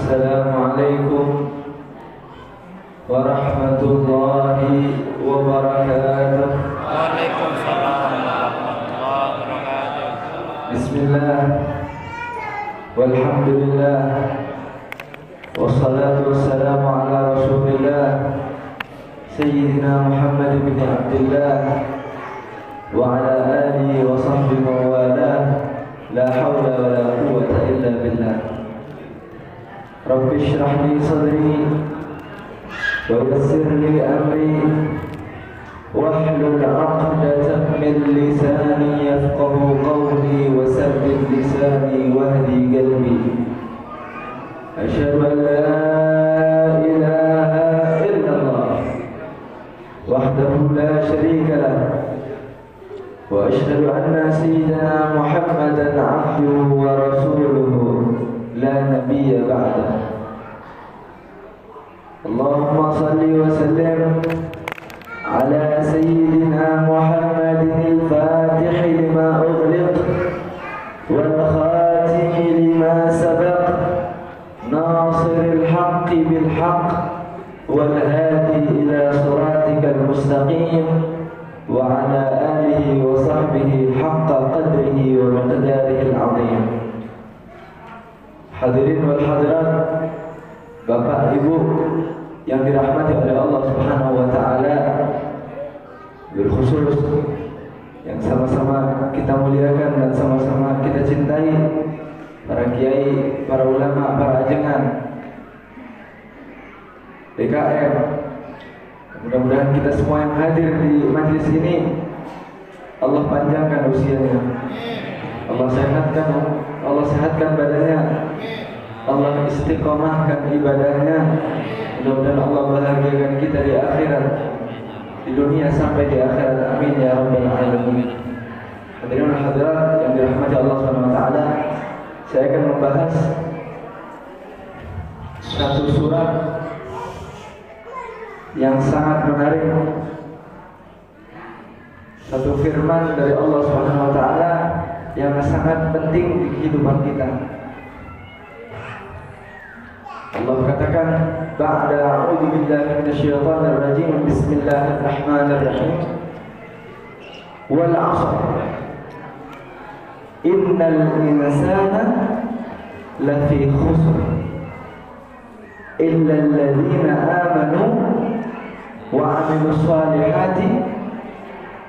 Assalamualaikum warahmatullahi wabarakatuh. Waalaikumsalam warahmatullahi wabarakatuh. Bismillah, walhamdulillah, wassalatu wassalamu ala rasulillah Sayyidina Muhammad bin Abdullah wa ala alihi wa sahbihi wa walah. La hawla wa la quwwata illa billah. Rabbi shrah li sadri wa yassir li amri wahlul 'uqdatam min lisani yafqahu qawli wa sabbit lisani wahdi qalbi. Asyhadu an la ilaha illallah wahdahu la syarika lah wa asyhadu anna sayyidina Muhammadan 'abduhu wa rasuluhu la nabiyya ba'dah. Allahumma salli wa sallim ala sayyidina Muhammadin al-fatih lima ughliq wal khatim lima sabaq nasiril haqqi bil haqq wal hadi ila siratikal mustaqim wa ala alihi wa sahbihi haqqa qadrihi wa miqdarihi al-'azim. Hadirin wal hadirat, Bapak Ibu yang dirahmati oleh Allah Subhanahu wa taala, berkhusus yang sama-sama kita muliakan dan sama-sama kita cintai, para kiai, para ulama, para ajengan BKM. Mudah-mudahan kita semua yang hadir di majlis ini Allah panjangkan usianya, Allah sehatkan badannya, Allah istiqomahkan ibadahnya. Mudah-mudahan Allah bahagiakan kita di akhirat, di dunia sampai di akhirat. Amin ya rabbal alamin. Hadirin dan hadirat yang dirahmati Allah Subhanahu wa taala, saya akan membahas satu surat yang sangat menarik, satu firman dari Allah Subhanahu wa taala yang sangat penting di kehidupan kita. Allah katakan, ba'da a'udzu billahi minasyaitonir rajim, bismillahirrahmanirrahim, wal 'ashr innal insana lafi khusr illa alladhina amanu wa 'amilus solihati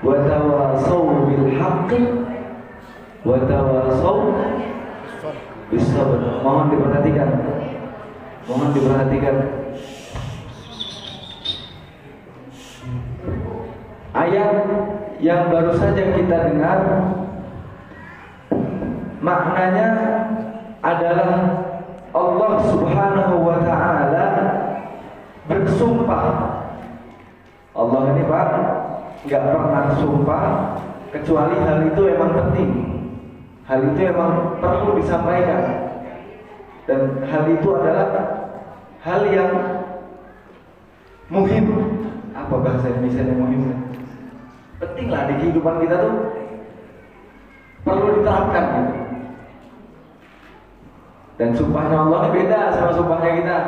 wa tawasaw bil haqqi wa tawasaw bis sabr. Mohon diperhatikan. Ayat yang baru saja kita dengar maknanya adalah Allah Subhanahu wa taala bersumpah. Allah ini Pak nggak pernah sumpah kecuali hal itu emang penting, hal itu emang perlu disampaikan, dan hal itu adalah hal yang muhim. Apa bahasa Indonesia yang muhim? Penting lah di kehidupan kita tuh, perlu diterapkan gitu. Dan sumpahnya Allah ini beda sama sumpahnya kita.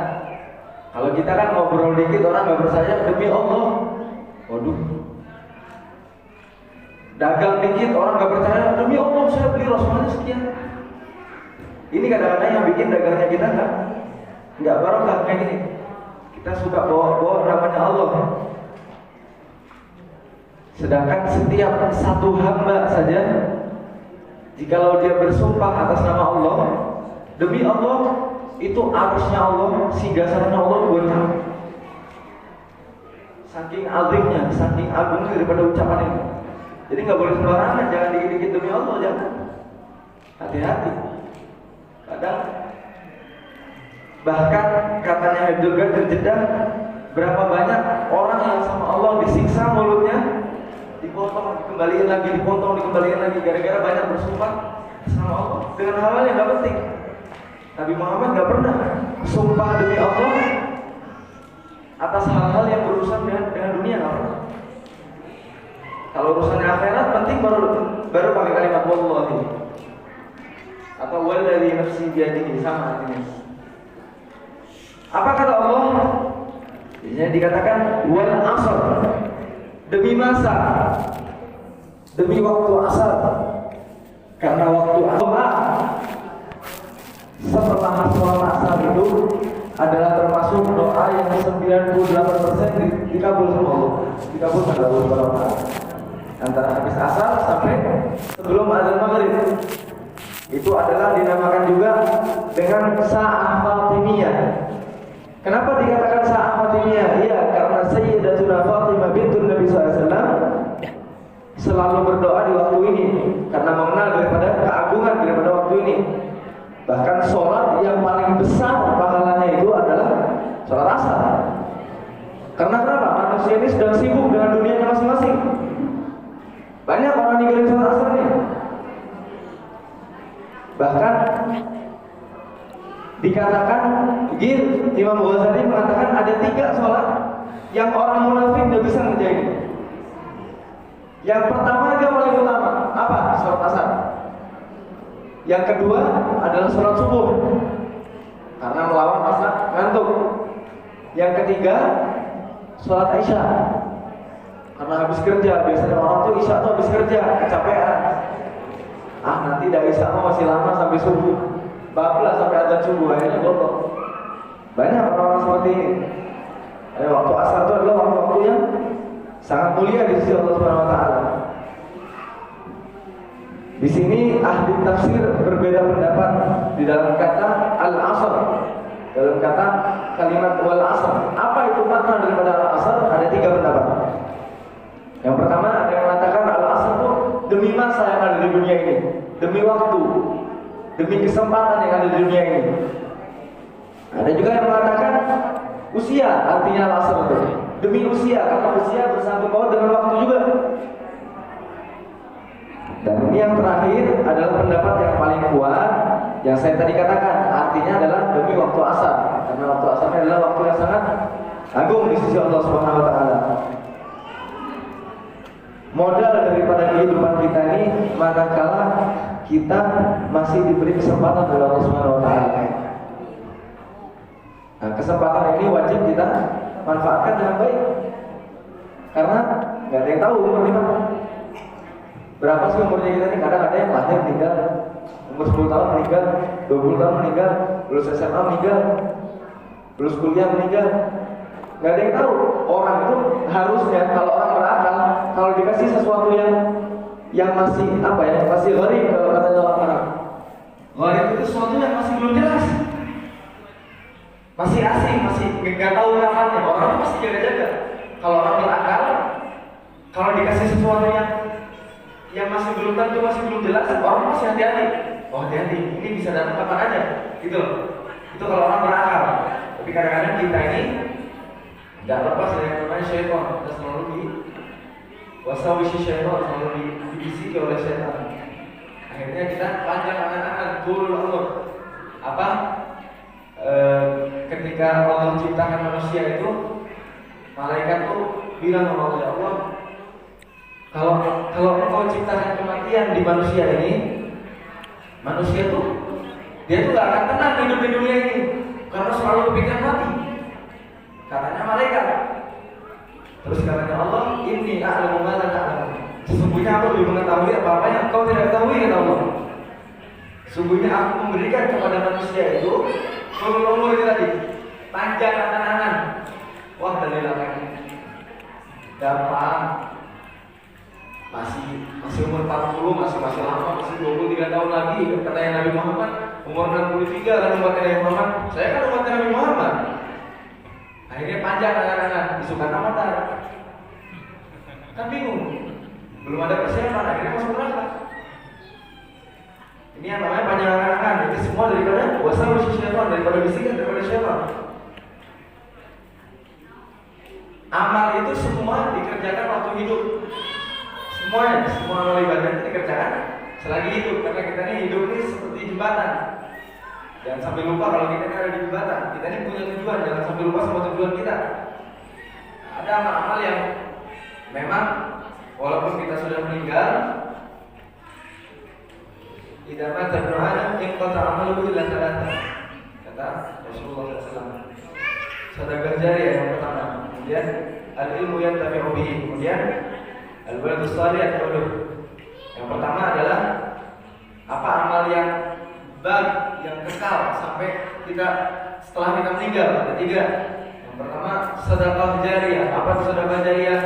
Kalau kita kan ngobrol dikit orang nggak percaya, demi Allah, waduh. Dagang dikit orang nggak percaya, demi Allah saya beli Rasulullah sekian. Ini kadang-kadang yang bikin dagangnya kita nggak barokah kayak gini. Kita suka bawa namanya Allah. Sedangkan setiap satu hamba saja, jikalau dia bersumpah atas nama Allah, demi Allah, itu arusnya Allah, sigasarnya Allah buatnya. Saking azimnya, saking agungnya daripada ucapan ini. Jadi nggak boleh sembarangan, jangan dikit-dikit demi Allah, jangan. Hati-hati. Kadang bahkan katanya Abdul Qadir Jeddah, berapa banyak orang yang sama Allah disiksa mulutnya, dipotong, dikembaliin lagi, dipotong, dikembaliin lagi, gara-gara banyak bersumpah sama Allah dengan hal-hal yang gak penting. Nabi Muhammad gak pernah sumpah demi Allah atas hal-hal yang berurusan dengan dunia, gak pernah. Kalau urusannya akhirat penting baru pakai kalimat wallahi atau walladzi nafsi biyadihi, sama artinya. Apa kata Allah? Ini dikatakan wal asr, demi masa, demi waktu asar. Karena waktu doa setelah sholat asar itu adalah termasuk doa yang 98% dikabul sama Allah, dikabul sama Allah Subhanahu wa taala. Antara habis asar sampai sebelum azan maghrib. Itu adalah dinamakan juga dengan sa'ah Fatimiyah. Kenapa dikatakan sa'ah Fatimiyah? Iya, karena Sayyidatuna Fatimah bintun Nabi SAW selalu berdoa di waktu ini karena mengenal daripada keagungan daripada waktu ini. Bahkan sholat yang paling besar pahalanya itu adalah sholat asar. Karena kenapa? Manusia ini sedang sibuk dengan dunianya masing-masing. Banyak orang ninggalin sholat asar nih. Bahkan dikatakan, Imam Ghazali mengatakan ada 3 sholat yang orang munafik tidak bisa ngerjain. Yang pertama yang paling utama apa? Sholat asar. Yang kedua adalah sholat subuh karena melawan rasa ngantuk. Yang ketiga sholat isya karena habis kerja. Biasanya orang tuh isya tuh habis kerja kecapean. Nanti dari isya masih lama sampai subuh, bablas sampai azan subuh, akhirnya bodoh. Banyak orang-orang seperti ini. Waktu asar itu adalah waktu yang sangat mulia di sisi Allah Subhanahu wa taala. Di sini ahli tafsir berbeda pendapat di dalam kata al-asr. Dalam kata kalimat wal asr. Apa itu makna daripada al-asr? Ada 3 pendapat. Yang pertama ada yang mengatakan al-asr itu demi masa yang ada di dunia ini, demi waktu, demi kesempatan yang ada di dunia ini. Ada juga yang mengatakan usia, artinya al-asr itu demi usia, karena usia bersangkut paut dengan waktu juga. Dan ini yang terakhir adalah pendapat yang paling kuat yang saya tadi katakan, artinya adalah demi waktu asar, karena waktu asar adalah waktu yang sangat agung di sisi Allah Subhanahu wa taala. Modal daripada kehidupan kita ini manakala kita masih diberi kesempatan oleh Allah Subhanahu wa taala. Nah, kesempatan ini wajib kita manfaatkan dengan baik. Karena nggak ada yang tahu umur kita. Berapa sih umurnya kita ini? Kadang ada yang lahir meninggal, umur 10 tahun meninggal, 20 tahun meninggal, lulus SMA meninggal, lulus kuliah meninggal. Nggak ada yang tahu. Orang itu harusnya kalau orang berakal, kalau dikasih sesuatu yang masih apa ya, masih gharib kalau kata orang. Gharib itu sesuatu yang masih belum jelas, masih asing, masih nggak tahu kapannya. Orang pasti jaga-jaga. Kalau orang berakal, kalau dikasih sesuatu yang masih belum tentu, masih belum jelas, orang masih hati-hati. Oh hati-hati, ini bisa datang kapan aja, gitu loh. Itu kalau orang berakal. Tapi kadang-kadang kita ini nggak lepas dari yang namanya syaitan. Kita selalu wasawisi syaitan, selalu dibisiki oleh syaitan. Akhirnya kita panjang angan-angan turun umur. Apa? Ketika Allah ciptakan manusia itu, malaikat tuh bilang sama Allah, ya Allah, kalau engkau ciptakan kematian di manusia ini, manusia tuh dia tuh gak akan tenang hidup di dunia ini karena selalu kepikiran mati. Katanya malaikat. Terus katanya Allah, inni a'lamu ma la ta'lamun. Sesungguhnya aku lebih mengetahui apa-apa yang engkau tidak ketahui, kata Allah. Sesungguhnya aku memberikan kepada manusia itu umur tadi, panjang angan-angan. Wah, dalil apa ini? Gampang. Masih umur 40, masih lama, masih 23 tahun lagi. Katanya Nabi Muhammad umur 63 kan umatnya Nabi Muhammad. Saya kan umatnya Nabi Muhammad. Akhirnya panjang angan-angan, isukan amatar. Kan bingung, belum ada persiapan, akhirnya masuk neraka. Ini yang namanya panjang angan-angan. Itu semua daripada wasawasi syaitan, daripada bisikan, daripada syaitan. Amal itu semua dikerjakan waktu hidup. Semuanya, semua amal ibadah itu dikerjakan selagi hidup. Karena kita ini hidup ini seperti jembatan. Jangan sampai lupa kalau kita ini ada di jembatan. Kita ini punya tujuan, jangan sampai lupa sama tujuan kita. Ada amal-amal yang memang walaupun kita sudah meninggal, idza mata ibnu adam inqata amaluhu illa thalatha. Kata Rasulullah SAW. sedekah jariah yang pertama. Kemudian al-ilmu yantafi'u bihi. Kemudian al-waladus shalih yad'u. Yang pertama adalah apa amal yang baik, yang kekal sampai kita setelah kita meninggal. Ada 3. Yang pertama sedekah jariah. Apa itu sedekah jariah?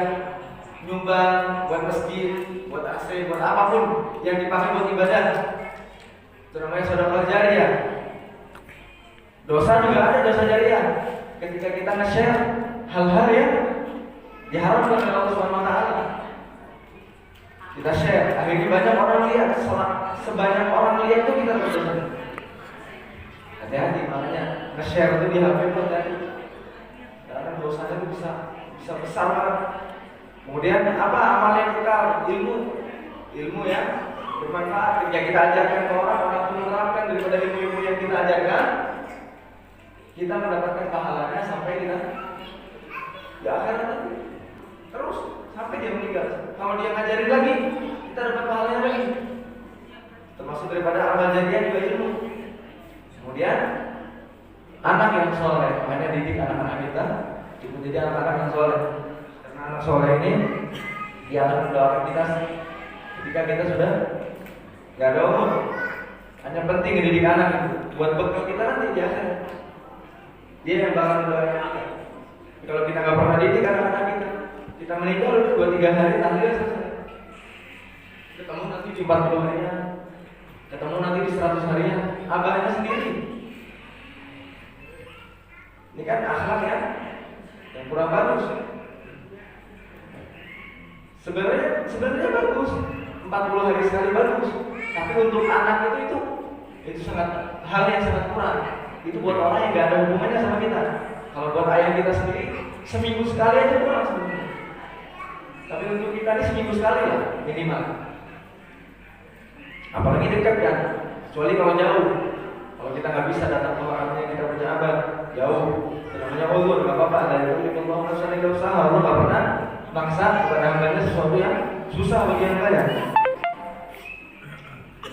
Nyumbang buat masjid, buat AC, buat apapun yang dipakai buat ibadah. Itu namanya sedekah jariah. Dosa juga ada dosa jariah. Ketika kita nge-share hal-hal yang diharamkan oleh Allah Subhanahu wa taala. Kita share, akhirnya banyak orang lihat, sebanyak orang lihat itu kita berdosa. Hati-hati, makanya nge-share itu di HP pun tadi. Karena dosanya itu bisa besar banget. Kemudian apa amal yang kekal? Ilmu yang bermanfaat. Ketika kita ajarkan ke orang pun menerapkan daripada ilmu-ilmu yang kita ajarkan, kita mendapatkan pahalanya sampai kita di akhirat nanti. Terus sampai dia meninggal. Kalau dia ngajarin lagi, kita dapat pahalanya lagi. Termasuk daripada amal jariah juga ilmu. Kemudian anak yang soleh, makanya didik anak-anak kita untuk menjadi anak-anak yang soleh. Karena anak soleh ini dia akan mendoakan kita ketika kita sudah nggak ada umur. Hanya penting mendidik anak itu buat bekal kita nanti di akhirat. Dia yang bakal mendoakan kita. Kalau kita nggak pernah didik anak-anak kita meninggal 2-3 hari tahlil selesai. Ketemu nanti di 40 harinya, ketemu nanti di 100 harinya, abahnya sendiri. Ini kan akhlak yang kurang bagus. Sebenarnya bagus, 40 hari sekali bagus. Tapi untuk anak itu sangat hal yang sangat kurang. Itu buat orang yang nggak ada hubungannya sama kita. Kalau buat ayah kita sendiri, seminggu sekali aja kurang sebenarnya. Tapi untuk kita ini seminggu sekali lah minimal. Apalagi dekat kan, kecuali kalau jauh. Kalau kita nggak bisa datang ke makamnya, kita berjabat jauh. Namanya ulur, nggak apa-apa. Dari itu Allah nggak usaha, Allah nggak pernah maksa kepada hambanya sesuatu yang susah bagi yang lain.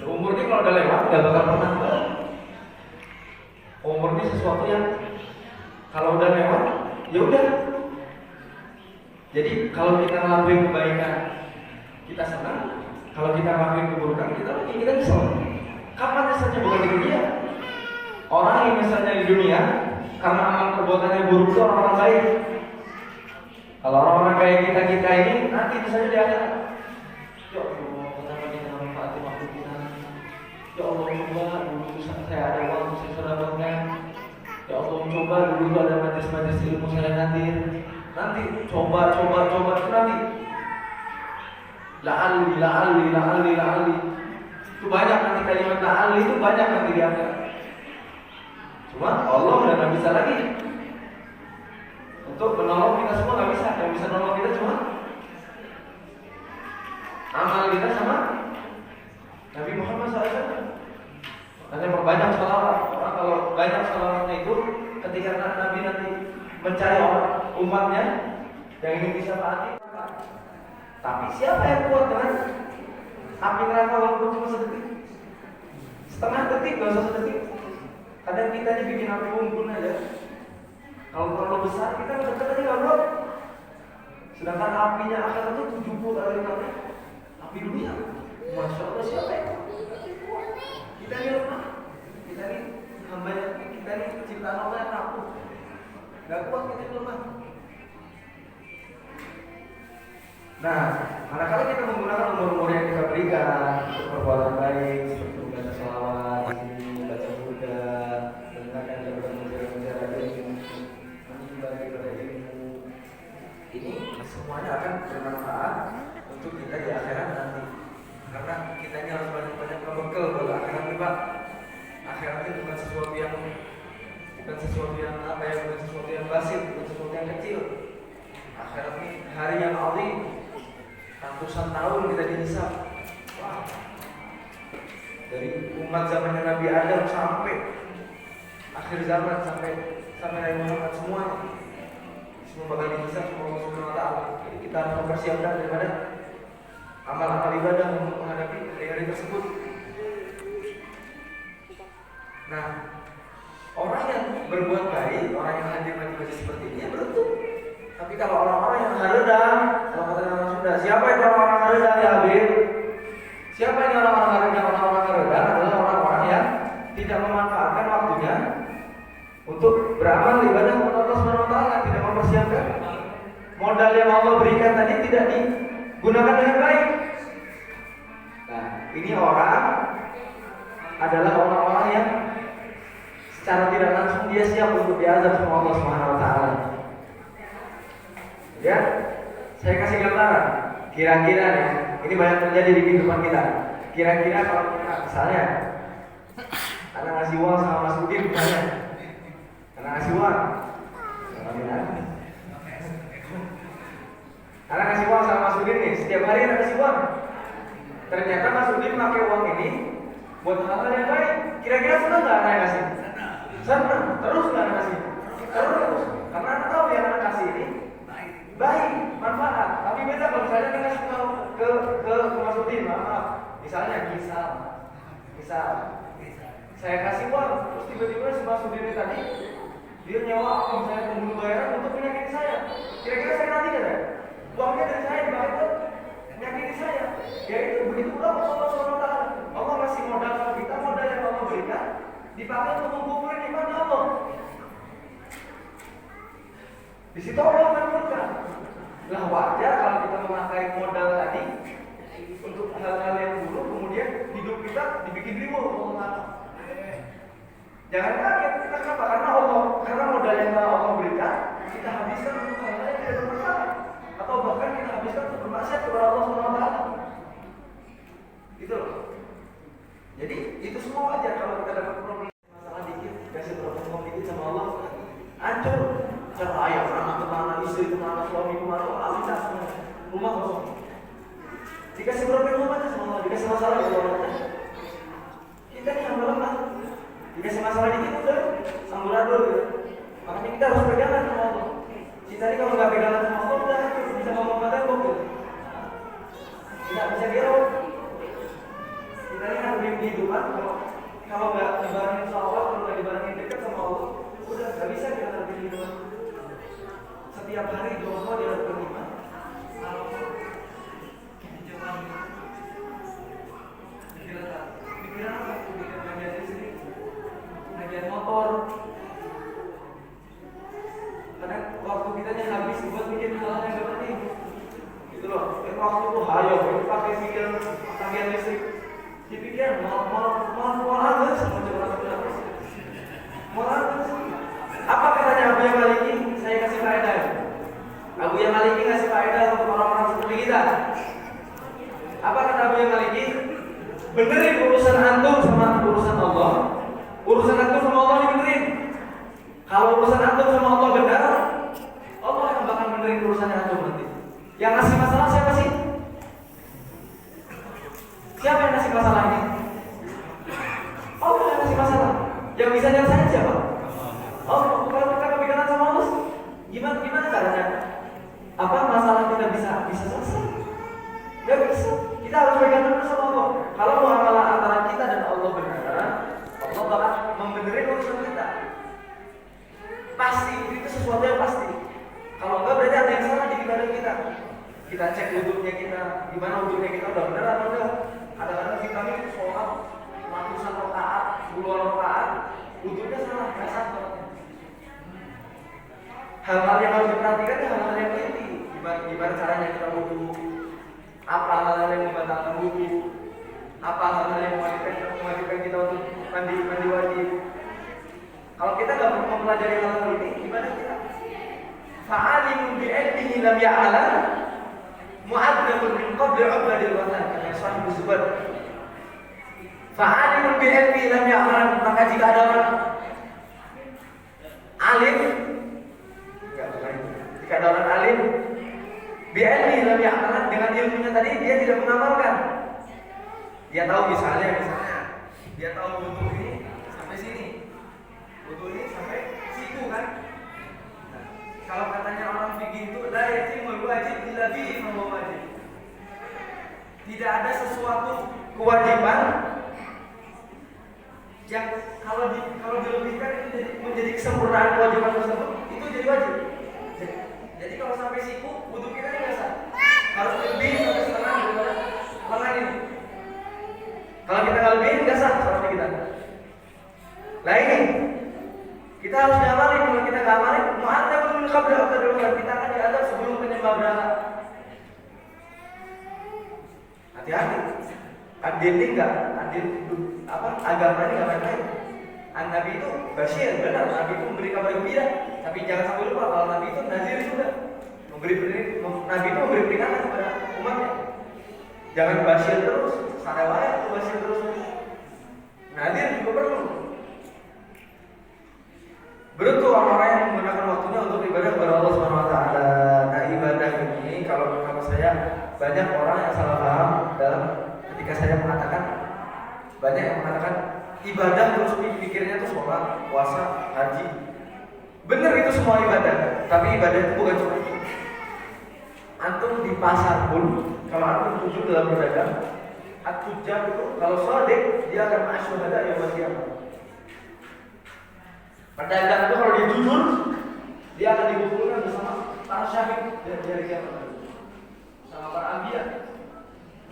Umur ini kalau udah lewat nggak bakal pernah. Umur ini sesuatu yang kalau udah lewat, ya udah. Jadi kalau kita ngelakuin kebaikan, kita senang. Kalau kita ngelakuin keburukan, kita nyesel. Kapan nyeselnya? Bukan di dunia. Orang yang nyeselnya di dunia karena amal perbuatannya buruk itu orang-orang baik. Kalau orang-orang kayak kita ini nanti misalnya di akhirat, ya Allah, betapa kita manfaati waktu kita. Ya Allah, coba dulu saya ada uang saya sedekahkan. Ya Allah, coba dulu ada majelis-majelis ilmu saya hadir. Nanti coba itu nanti la'alli itu banyak nanti kalimat la'alli itu banyak nanti di akhirat. Cuma Allah udah nggak bisa lagi untuk menolong kita semua, nggak bisa. Yang bisa menolong kita cuma amal kita sama Nabi Muhammad SAW. Makanya perbanyak sholawat. Orang kalau banyak sholawatnya itu ketika Nabi nanti mencari orang umatnya yang ingin disyafati. Tapi siapa yang kuat dengan api neraka walaupun cuma sedetik? Setengah detik, gak usah sedetik. Kadang kita ini bikin api unggun aja. Kalau terlalu besar kita dekat aja nggak bro. Sedangkan apinya akhirat itu 70 kali lipat api dunia. Masya Allah, siapa yang kuat? Kita ini lemah. Kita ini hamba, kita ini ciptaan Allah yang rapuh. Gak kuat, kita ini lemah. Nah, manakala kita menggunakan umur-umur yang kita berikan untuk perbuatan baik, seperti membaca sholawat, membaca Buddha, mendengarkan jawaban-jawaban ilmu, menimba daripada ilmu, ini semuanya akan bermanfaat untuk kita di akhirat nanti. Karena kita ini harus banyak-banyak bekal buat akhirat ini, Pak. Akhirat itu bukan sesuatu yang apa ya, bukan sesuatu yang basit, bukan sesuatu yang kecil. Akhirat ini hari yang azim. Ratusan tahun kita dihisab. Wah. Dari umat zamannya Nabi Adam sampai akhir zaman, sampai Nabi Muhammad semua bakal dihisab sama Allah Subhanahu wa taala. Jadi kita harus mempersiapkan daripada amal-amal ibadah untuk menghadapi hari-hari tersebut. Nah, Orang yang berbuat baik, orang yang hadir majelis seperti ini beruntung. Tapi kalau orang-orang yang haredang, kalau kata orang Sunda, siapa itu orang-orang haredang ya Habib? Siapa ini orang-orang haredang? Orang-orang haredang adalah orang-orang yang tidak memanfaatkan waktunya untuk beramal ibadah kepada Allah Subhanahu wa taala, tidak mempersiapkan modal yang Allah berikan tadi tidak digunakan dengan baik. Nah, ini orang adalah orang-orang yang secara tidak langsung dia siap untuk diazab sama Allah Subhanahu wa taala. Ya, saya kasih gambaran. Kira-kira nih, ini banyak terjadi di kehidupan kita. Kira-kira kalau kita misalnya karena ngasih uang sama Mas Udin misalnya, karena ngasih uang, karena ngasih uang sama Mas Udin nih, setiap hari ada ngasih uang. Ternyata Mas Udin pakai uang ini buat hal-hal yang baik. Kira-kira senang nggak anak ngasih? Senang, terus nggak anak ngasih? Terus, karena anak tahu yang anak kasih ini baik, manfaat. Tapi beda kalau misalnya kita ngasih ke Mas Udin, maaf, misalnya misal saya kasih uang, terus tiba-tiba si Mas Udin ini tadi dia nyewa akun saya pembunuh bayaran untuk menyakiti saya. Kira-kira saya nanti nggak? Uangnya dari saya dipakai untuk menyakiti saya. Ya itu begitu pula Allah SWT. Allah kasih modal sama kita, modal yang Allah berikan dipakai untuk mengumpulkan nikmat Allah. Di situ Allah menurunkan. Lah wajar kalau kita memakai modal tadi untuk hal-hal yang buruk, kemudian hidup kita dibikin riwuh Allah. Jangan kaget, kita kenapa? Karena modal yang Allah berikan kita habiskan untuk hal-hal yang tidak bermanfaat, atau bahkan kita habiskan untuk bermaksiat kepada Allah SWT. Gitu loh. Jadi itu semua wajar kalau kita dapat problem masalah dikit, kasih problem dikit sama Allah, hancur. Cara ayah, anak kemana, istri kemana, suami kemana, bisa semua. Rumah kosong. Dikasih problem aja sama Allah, dikasih masalah ya Allah. Kita nih hamba lemah. Dikasih masalah dikit udah amburadul gitu. Makanya kita harus pegangan sama Allah. Kita ini kalau nggak pegangan sama Allah udah bisa ngomong kata gitu. Tidak bisa gerok. Kita ini harus kehidupan kalau nggak dibarengin sama Allah, kalau nggak dibarengin dekat sama Allah, udah nggak bisa kita harus kehidupan. Setiap hari doa dia harus beriman. Kalau pikiran apa? Pikiran bagian istri, bagian motor. Karena waktu kita habis buat bikin hal yang gak penting. Gitu loh. Waktu itu hayo, itu pakai pikir bagian listrik. Dipikir mau harus sama coba. Mau harus. Apa katanya Abu yang Maliki? Saya kasih faedah. Abu yang Maliki kasih faedah untuk orang-orang seperti kita. Apa kata Abu yang Maliki? Benerin urusan antum sama urusan Allah. Urusan antum sama Allah dibenerin. Kalau urusan antum sama Allah benar, Allah akan bakal benerin urusan antum nanti. Yang ngasih masalah siapa sih? Siapa yang ngasih masalah ini? Allah yang ngasih masalah. Yang bisa nyelesain siapa? Allah. Kalau kita kepikiran sama Allah, gimana caranya? Apa masalah kita bisa selesai? Gak bisa. Kita harus pegang dulu sama Allah. Kalau muamalah antara kita dan Allah benar, Allah bakal membenerin urusan kita. Pasti, itu sesuatu yang pasti. Kalau enggak berarti ada yang salah di ibadah kita. Kita cek wudhunya kita, gimana wudhunya kita udah benar atau enggak. Kadang-kadang kita ini sholat ratusan rakaat, puluhan rakaat, wudhunya salah, nggak sah. Hal-hal yang harus diperhatikan itu hal-hal yang inti. Gimana caranya kita wudhu, apa hal-hal yang membatalkan wudhu, apa hal-hal yang mewajibkan kita untuk mandi wajib. Kalau kita nggak mempelajari hal-hal ini, gimana kita? Fa'alimun bi'ilmihi lam ya'ala mu'adzabun min qabli 'ubadil watan. Kata Sahih Zubair. Fa'alimun bi'ilmihi lam ya'ala, maka jika ada orang alim, jika ada orang alim bi'ilmihi lam ya'ala, dengan ilmunya tadi dia tidak mengamalkan. Dia tahu misalnya dia tahu wudhu ini sampai sini. Wudhu ini sampai situ kan. Nah, kalau katanya orang fikih itu la yatimul wajib illa bihi fa wajib. Tidak ada sesuatu kewajiban yang kalau dilebihkan itu menjadi kesempurnaan kewajiban tersebut, itu jadi wajib. Jadi kalau sampai siku, wudu kita ini nggak sah. Harus lebih sampai setengah daripada lengan ini. Kalau kita nggak lebihin nggak sah sholatnya kita. Nah ini kita harus ngamalin. Kalau kita nggak ngamalin, mu'adzab min qabla dulu kan kita akan diadab sebelum penyembah berhala. Hati-hati. Adil enggak, adil agama ini nggak main-main. Nabi itu basyir, benar. Nabi itu memberi kabar gembira. Tapi jangan sampai lupa kalau Nabi itu nazir juga. Nabi itu memberi peringatan kepada umatnya. Jangan basyir terus, sadawaya itu basyir terus. Nazir juga perlu. Beruntung orang-orang yang menggunakan waktunya untuk ibadah kepada Allah Subhanahu wa taala. Nah, ibadah ini kalau saya banyak orang yang salah paham dalam ketika saya mengatakan, banyak yang mengatakan ibadah terus pikirnya tuh sholat, puasa, haji. Benar itu semua ibadah, tapi ibadah itu bukan cuma itu. Antum di pasar pun, kalau antum jujur dalam berdagang, at-tujjar itu kalau shadiq dia akan asyhadu yaumil qiyamah. Pedagang itu kalau dia jujur, dia akan dikumpulkan bersama para syahid dari hari kiamat, sama para anbiya.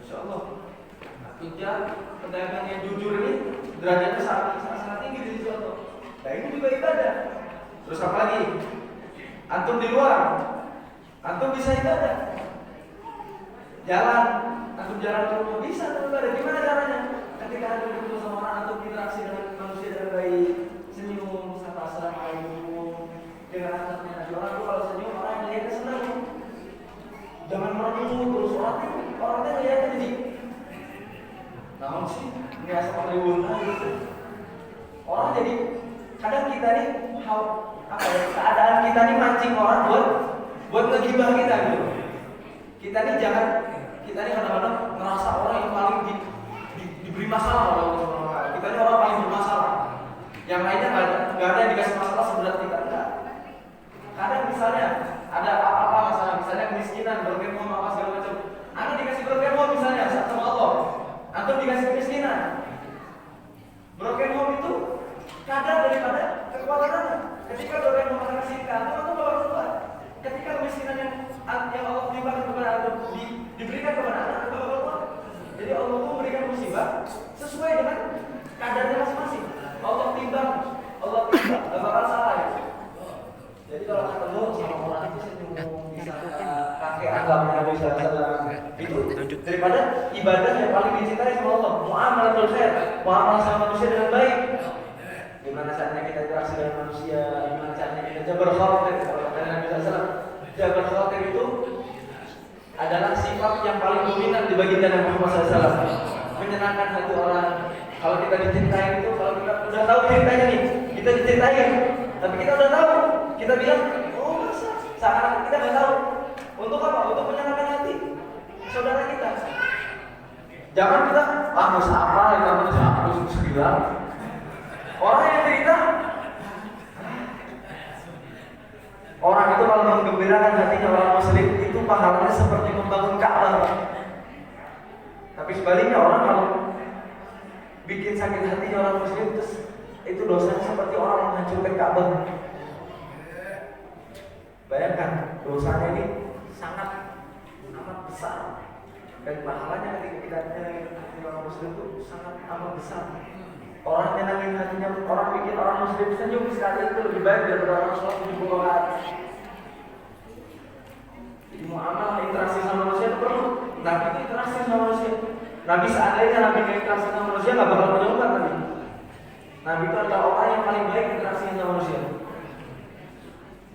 Masya Allah. At-tujjar, pedagang yang jujur ini derajatnya sangat tinggi di sisi Allah. Nah ini juga ibadah. Terus apa lagi? Antum di luar, antum bisa ibadah. Jalan, antum jalan ke rumah bisa antum ibadah. Gimana caranya? Ketika antum ketemu sama orang, antum interaksi dengan manusia dengan baik, senyum, sapa assalamualaikum. Dengan anaknya Nabi orang tuh kalau senyum orang yang lihatnya senang. Jangan merenung terus orangnya lihatnya jadi. Namun sih, ini asal ribuan gitu. Orang jadi kadang kita nih keadaan kita nih mancing orang buat ngegibah kita gitu. Kita nih kadang-kadang ngerasa orang yang paling diberi masalah oleh Allah Subhanahu wa taala. Kita nih orang paling bermasalah. Yang lainnya nggak ada yang dikasih masalah seberat kita enggak. Kadang misalnya ada apa-apa masalah, misalnya kemiskinan, berkemah apa segala macam. Anda dikasih berkemah misalnya sama Allah. Antum dikasih kemiskinan. Broken home itu kadar daripada kekuatan Anda. Ketika broken home Anda kasih ke antum bakal keluar. Ketika kemiskinan yang Allah berikan kepada antum diberikan kepada Anda, antum bakal keluar. Jadi Allah itu memberikan musibah sesuai dengan kadarnya masing-masing. Allah timbang, nggak bakal salah ya. Jadi kalau ketemu sama orang itu senyum, bisa pakai agama Nabi SAW itu daripada ibadah yang paling dicintai sama Allah. Muamalatul khair, muamalah sama manusia dengan baik. Gimana caranya kita interaksi dengan manusia? Gimana caranya kita jabar khawatir? Kalau kata Nabi SAW, jabar khawatir itu adalah sifat yang paling dominan di baginda Nabi Muhammad SAW. Menyenangkan hati orang. Kalau kita dicintai itu, kalau kita udah tahu ceritanya nih, kita diceritain, tapi kita udah tahu, kita bilang, oh masa? Seakan kita nggak tahu. Untuk apa? Untuk menyenangkan hati saudara kita. Jangan kita, masa apa? Kamu harus bilang. Orang yang cerita, orang itu kalau menggembirakan hatinya orang Muslim itu pahalanya seperti membangun Ka'bah. Tapi sebaliknya orang kalau bikin sakit hatinya orang Muslim itu dosanya seperti orang menghancurkan Ka'bah. Bayangkan dosanya ini sangat amat besar dan pahalanya ketika kita nyenangin hati orang Muslim itu sangat amat besar. Orang nyenangin hatinya orang bikin orang Muslim senyum sekali itu lebih baik daripada orang sholat 70 rakaat. Jadi muamalah interaksi sama manusia itu perlu. Nabi itu interaksi sama manusia. Nabi seandainya Nabi interaksi sama manusia nggak bakal menyumbang Nabi. Nabi itu adalah orang yang paling baik interaksi sama manusia.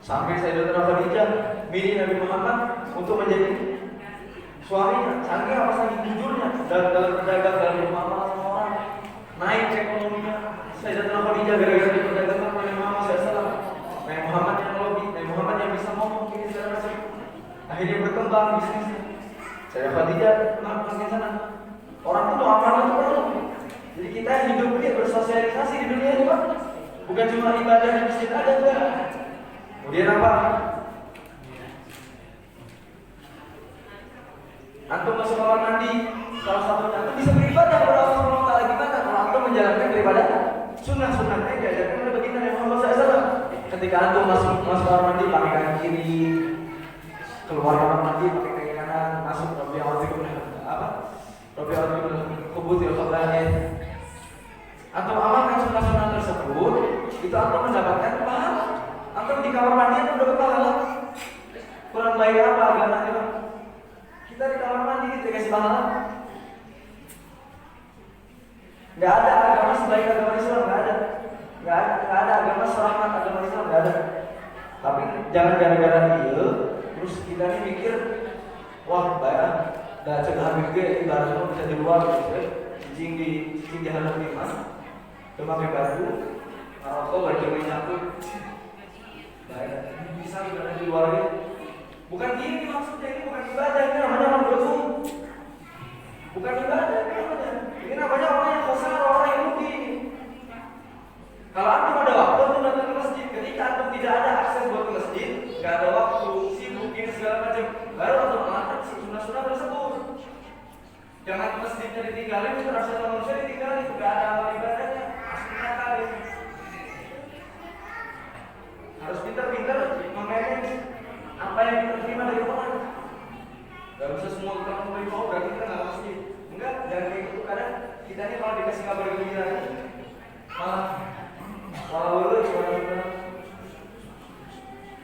Sampai Sayyidatuna Khadijah milih Nabi Muhammad untuk menjadi suaminya. Saking apa saking jujurnya dalam berdagang, dalam bermuamalah sama orang. Naik ekonominya Sayyidatuna Khadijah gara-gara diperdagangkan oleh Nabi Muhammad SAW. Nabi Muhammad yang lobby, Nabi Muhammad yang bisa ngomong ini segala macam. Akhirnya berkembang bisnisnya. Sayyidatuna Khadijah melakukan ke sana. Orang itu amanah itu perlu. Jadi kita hidup ini bersosialisasi di dunia ini Pak. Bukan cuma ibadah di masjid ada juga. Kemudian apa? Antum masuk kamar mandi, salah satu antum bisa beribadah kepada Allah Subhanahu wa taala. Gimana kalau antum menjalankan beribadah sunnah-sunnahnya diajarkan oleh baginda Muhammad SAW. Ketika antum masuk kamar mandi pakai kaki kiri, keluar kamar mandi pakai kaki kanan, masuk kubutil khaba'ith. Antum amalkan sunnah-sunnah tersebut, itu antum mendapatkan pahala. Antum di kamar mandi antum dapat pahala. Kurang baik apa agamanya, Bang? Kita di kamar mandi kita kasih pahala. Nggak ada agama sebaik agama Islam, nggak ada. Nggak ada agama serahmat agama Islam, nggak ada. Tapi jangan gara-gara itu, terus kita nih mikir, wah baik, dah cegah mikir ibarat semua bisa di luar, gitu. Cicing di halal iman, pakai baju, rokok baju minyak, baik, bisa ibadah di luar gitu. Bukan gini maksudnya, ini bukan ibadah, ini namanya orang berdoa. Bukan ibadah, ini namanya orang yang khosar, orang yang rugi. Kalau antum ada waktu antum datang ke masjid, ketika antum tidak ada akses buat ke masjid, nggak ada waktu, sibuk ini segala macam, baru antum melakukan sunnah-sunnah tersebut. Jangan masjidnya ditinggalin, terasa manusia ditinggalin, nggak ada amal ibadahnya, asli kali. Harus pintar-pintar memanage apa yang kita terima dari orang. Gak bisa semua kita mau berarti kita nggak mesti. Enggak, jangan kayak gitu. Kadang kita ini kalau dikasih kabar gembira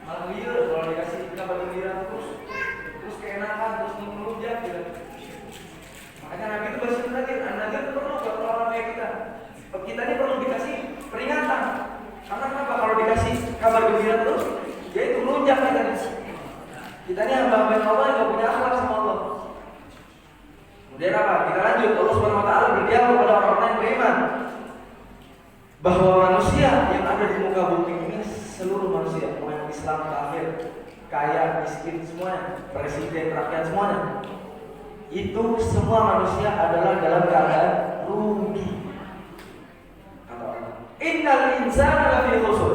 malah liur kalau dikasih kabar gembira terus keenakan, terus melunjak gitu. Makanya Nabi itu bersih lagi. Nabi itu perlu buat orang kayak kita. Kita ini perlu dikasih peringatan. Karena kenapa? Kalau dikasih kabar gembira terus, dia itu melunjak kita. Kita ini hamba-hamba Allah yang gak punya akhlak sama Allah. Kemudian apa? Kita lanjut. Allah Subhanahu Wa Taala berdialog kepada orang-orang yang beriman bahwa manusia yang ada di muka bumi ini seluruh manusia, mau yang Islam, kafir, kaya, miskin, semuanya, presiden, rakyat, semuanya, itu semua manusia adalah dalam keadaan rugi. Kata Allah, Innal insana lafi khusr.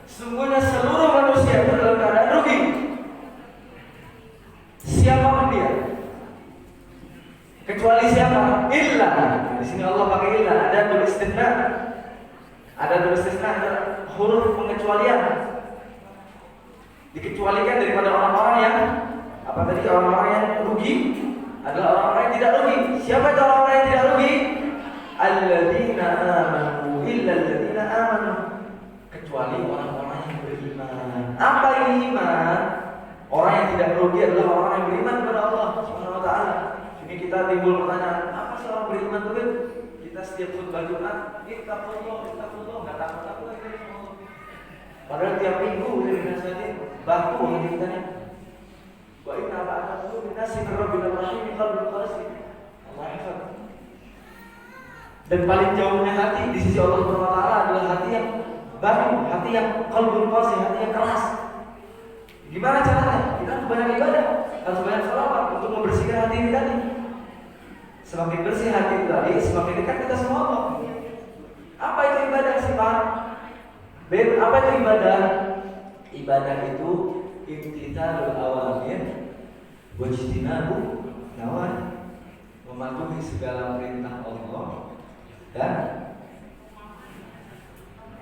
Sungguhnya seluruh manusia itu dalam keadaan rugi. Siapapun dia, kecuali siapa? Illa. Di sini Allah pakai illa. Ada tulis istisna. Ada huruf pengecualian. Dikecualikan daripada orang-orang yang apa tadi? Orang-orang yang rugi adalah orang-orang yang tidak rugi. Siapa itu orang-orang yang tidak rugi? Alladzina amanu illa alladzina amanu. Kecuali orang-orang yang beriman. Apa ini iman? Orang yang tidak rugi adalah orang yang beriman kepada Allah Subhanahu Wa Taala. Ini kita timbul pertanyaan, apa sih orang beriman itu? Kita setiap khutbah Jumat, ittaqullah, nggak takut lagi sama Allah. Padahal tiap minggu dari nasihatin, baku hati kita nih. Wa inna ba'dahu min nasi rabbil rahim qalbul qasi. Allah hafal. Dan paling jauhnya hati di sisi Allah Subhanahu Wa Taala adalah hati yang baku, hati yang qalbul qasi, hati yang keras. Gimana caranya? Kita harus banyak ibadah, harus banyak sholawat untuk membersihkan hati ini tadi. Semakin bersih hati itu tadi, semakin dekat kita sama Allah. Apa itu ibadah sih Pak? Apa itu ibadah? Ibadah itu imtithalul awamir wajtinabu nawahi, mematuhi segala perintah Allah dan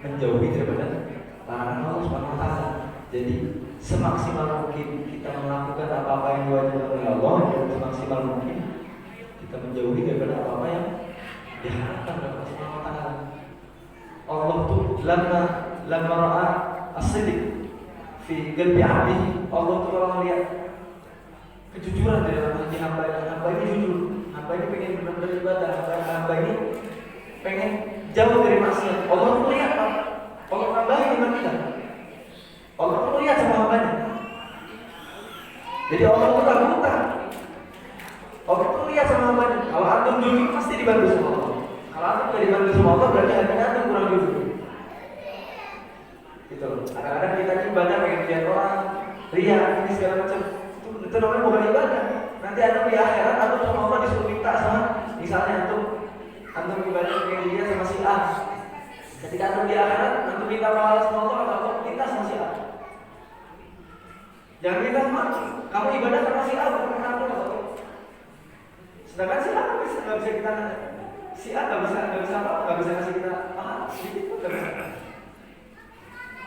menjauhi daripada larangan Allah Subhanahu Wa Taala. Jadi semaksimal mungkin kita melakukan apa-apa yang diwajibkan oleh Allah, dan semaksimal mungkin kita menjauhi daripada apa-apa yang diharapkan oleh Allah Subhanahu Wa Taala. Allah tuh lamma ra'a as-sidq fi qalbi 'abdihi. Allah tuh kalau melihat kejujuran dari dalam hati hamba ini jujur, hamba ini pengen benar-benar ibadah, hamba ini pengen jauh dari maksiat. Allah tuh lihat Pak, Allah tambahin iman kita. Allah tuh lihat sama hambanya. Jadi Allah tuh tak buta. Allah tuh lihat sama hambanya. Kalau antum jujur pasti dibantu sama Allah. Kalau antum tidak dibantu sama Allah berarti hatinya antum kurang jujur. Gitu. Kadang-kadang kita ibadah pengen lihat orang, ria, ini segala macam. Itu namanya bukan ibadah. Nanti antum di akhirat antum sama Allah disuruh minta sama, misalnya antum ibadah pengen dia sama si A. Ketika antum di akhirat antum minta pahala sama Allah, atau minta sama si A. Jangan minta sama kamu ibadah karena si A bukan karena aku. Sedangkan si A nggak bisa kita Si A nggak bisa apa, nggak bisa kasih kita pahala sedikit pun nggak bisa,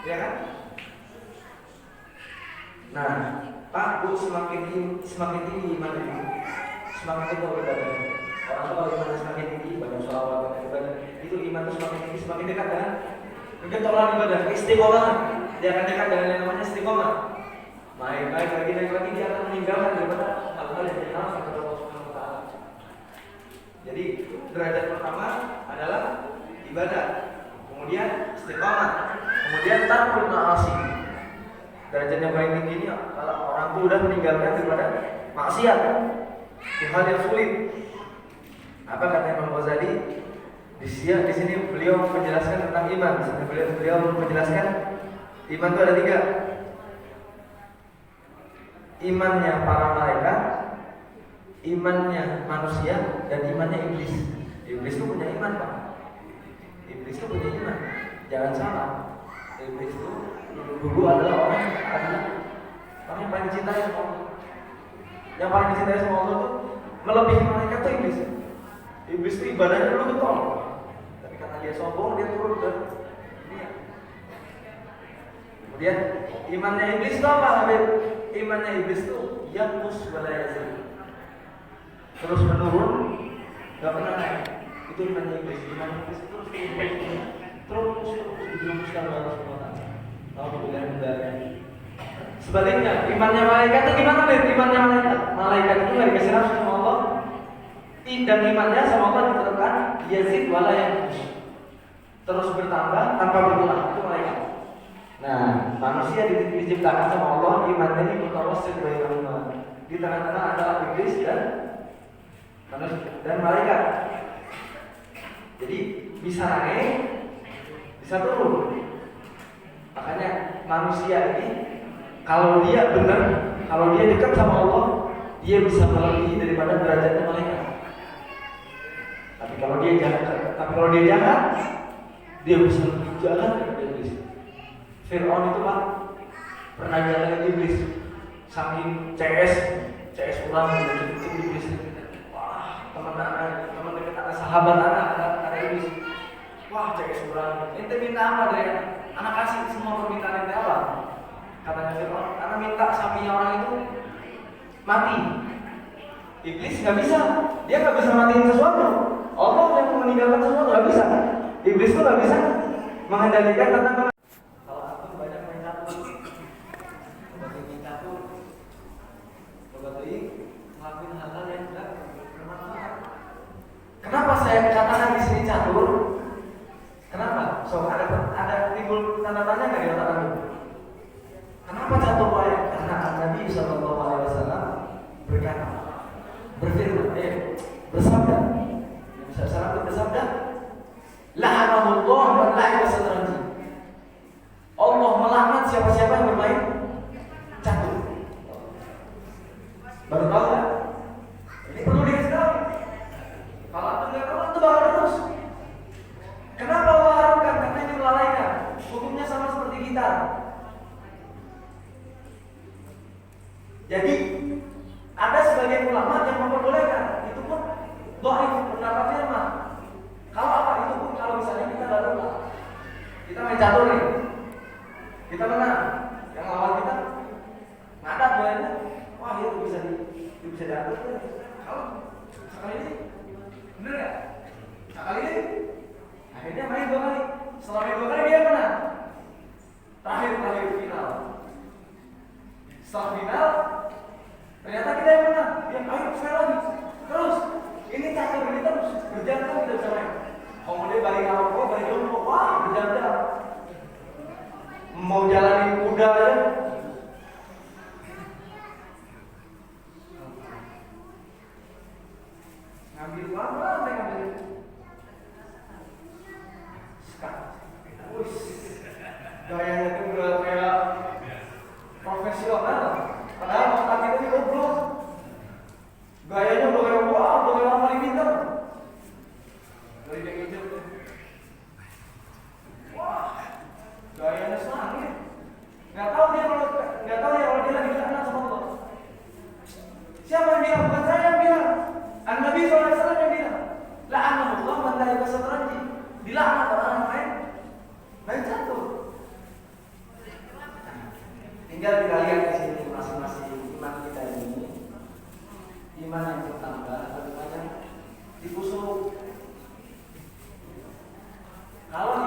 ya kan? Nah, Pak Bu semakin tinggi iman itu, semakin tinggi ibadah. Orang tua kalau iman semakin tinggi, banyak sholawat, ibadah, itu iman itu semakin tinggi, semakin dekat dengan kegetolan ibadah, istiqomah. Dia akan dekat dengan yang namanya istiqomah. Naik lagi dia akan meninggalkan daripada hal-hal yang dikenal kepada Allah Subhanahu wa Ta'ala. Jadi derajat pertama adalah ibadah, kemudian istiqomah, kemudian tarkul ma'asi. Derajat yang paling tinggi ini kalau orang itu sudah meninggalkan daripada maksiat, hal yang sulit. Apa kata Imam Ghazali? Di sini beliau menjelaskan tentang iman. Beliau menjelaskan iman itu ada 3. Imannya para malaikat, imannya manusia, dan imannya iblis. Iblis itu punya iman, Pak. Iblis itu punya iman. Jangan salah. Iblis itu dulu adalah orang yang paling dicintai sama Allah. Yang paling dicintai sama Allah itu melebihi malaikat itu iblis. Iblis itu ibadahnya dulu getol, tapi karena dia sombong dia turun ke dunia. Kemudian imannya iblis itu apa, Habib? Imannya iblis itu yanqus wala yazid, terus menurun, nggak pernah naik. Itu imannya iblis. Iman iblis terus dijerumuskan oleh Allah Subhanahu wa Ta'ala. Alhamdulillah mudahnya. Sebaliknya, imannya malaikat itu gimana, Habib? Imannya malaikat itu nggak dikasih nafsu sama Allah, dan imannya sama Allah ditetapkan yazid wala yanqus, terus bertambah tanpa berkurang. Itu malaikat. Nah, manusia diciptakan sama Allah, imannya ini mutawassit bainahuma. Di tengah-tengah adalah iblis dan manusia dan malaikat. Jadi bisa naik, bisa turun. Makanya manusia ini kalau dia benar, kalau dia dekat sama Allah, dia bisa melebihi daripada derajatnya malaikat. Tapi kalau dia jahat, dia bisa lebih jahat daripada iblis. Fir'aun itu Pak pernah jalan iblis, saking CS ulang gitu iblis. Wah, teman dekat anak sahabat anak iblis. Wah, CS ulang. Ente minta apa dari anak kasih semua permintaan ente apa? Katanya Fir'aun, anak minta sapinya orang itu mati. Iblis nggak bisa, dia nggak bisa matiin sesuatu. Allah yang meninggalkan sesuatu nggak bisa. Iblis itu nggak bisa mengendalikan tentang. Ngelakuin hal-hal yang tidak bermanfaat. Kenapa saya katakan di sini catur? Kenapa? So ada timbul tanda tanya nggak di otak kamu? Kenapa catur wahai? Karena Nabi Sallallahu Alaihi Wasallam berkata, bersabda, la'anahullah man la'iba satranji. Allah melaknat siapa-siapa yang bermain catur. Baru tahu kan? Ini perlu dikasih tahu. Kalau anda nggak tahu, itu bakal terus. Kenapa Allah haramkan? Karena ini melalaikan. Hukumnya sama seperti kita. Jadi ada sebagian ulama yang memperbolehkan. Itu pun dhaif, pendapatnya mah. Kalau apa? Itu pun kalau misalnya kita darurat, kita main catur nih, kita menang, yang lawan kita ngadat bolehnya. Wah, itu bisa diatur. Kalau sekali ini bener nggak? Sekali ini akhirnya main 2 kali. Setelah main 2 kali dia menang. Terakhir final. Setelah final ternyata kita yang menang. Dia ayo sekali lagi. Terus ini catur ini terus berjam-jam kita bisa main. Kemudian balik Maroko, balik dulu. Wah, berjam-jam. Mau jalanin kuda aja. Ngambil apa? Saya ngambil sekarang. Gayanya itu udah kayak profesional. Padahal otak itu goblok. Gayanya udah kayak wah, udah kayak orang paling pintar. Dari yang hijau tuh. Wah, gayanya selangit. Nggak tahu dia kalau dia lagi kenal sama Allah. Siapa yang bilang? Bukan saya yang bilang. Nabi SAW yang bilang, la'anahullah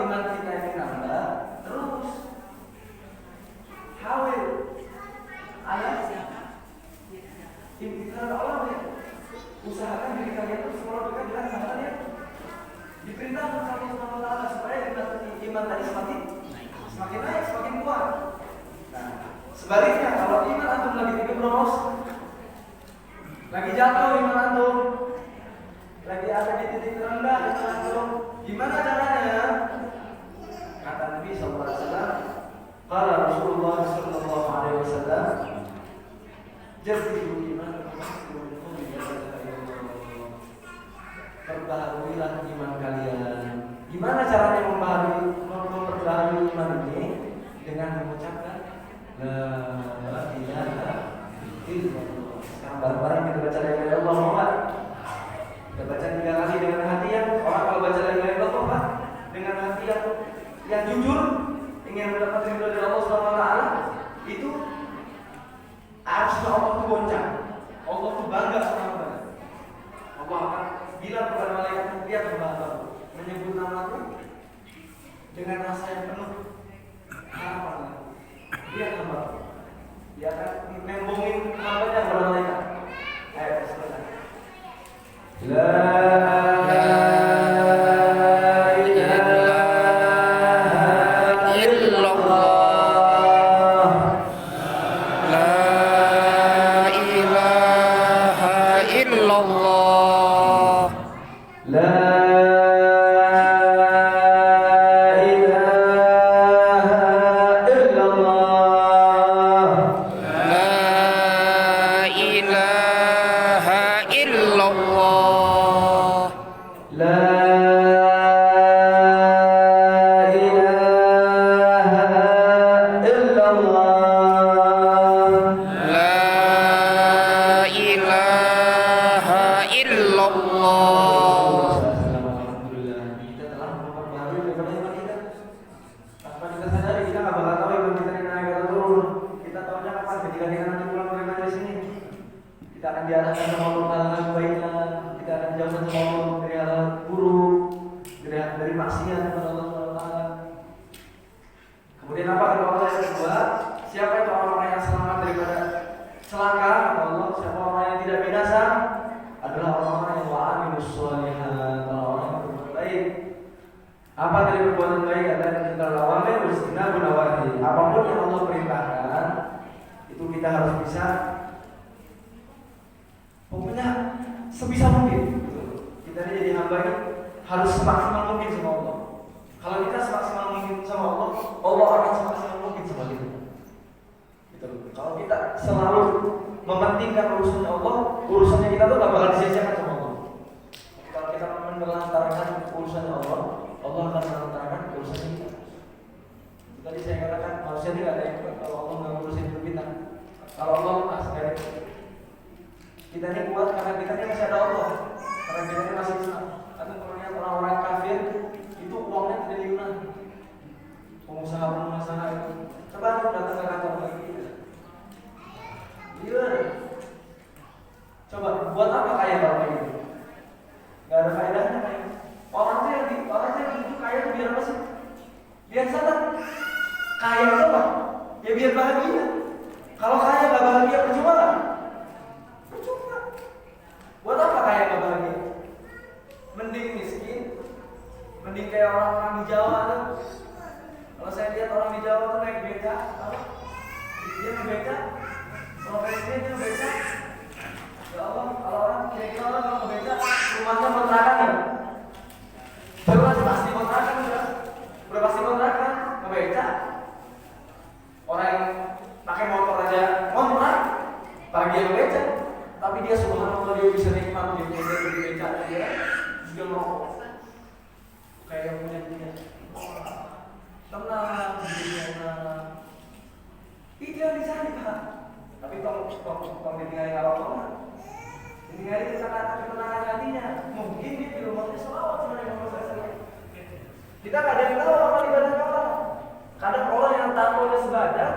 iman kita ini nambah, terus hawil ala imtihan Allah ya. Usahakan diri kalian itu selalu dekat dengan hal yang diperintahkan sama Allah Subhanahu wa taala supaya iman tadi semakin naik, semakin kuat. Nah, sebaliknya kalau iman antum lagi titik bros, lagi jatuh iman antum, lagi ada di titik terendah iman antum, gimana caranya? Kata Nabi sallallahu alaihi wasallam, qala Rasulullah sallallahu alaihi wasallam, jadidu iman perbaharuilah iman kalian. Gimana caranya memperbaharui iman ini? Dengan mengucapkan la ilaha illallah. Sekarang bareng-bareng kita baca la ilaha illallah Muhammad. Kita baca 3 kali dengan hati yang orang kalau baca la ilaha illallah dengan hati yang jujur ingin mendapatkan ridho dari Allah Subhanahu wa taala, itu arsy Allah itu goncang. Allah itu bangga sama kita. Allah akan bilang kepada malaikat, lihat hamba menyebut namaku dengan rasa yang penuh harapan. Lihat hamba, dia akan nembongin hambanya kepada malaikat. Ayo bismillah. La kita kadang tahu amal ibadah apa. Kadang orang yang tahu sebadan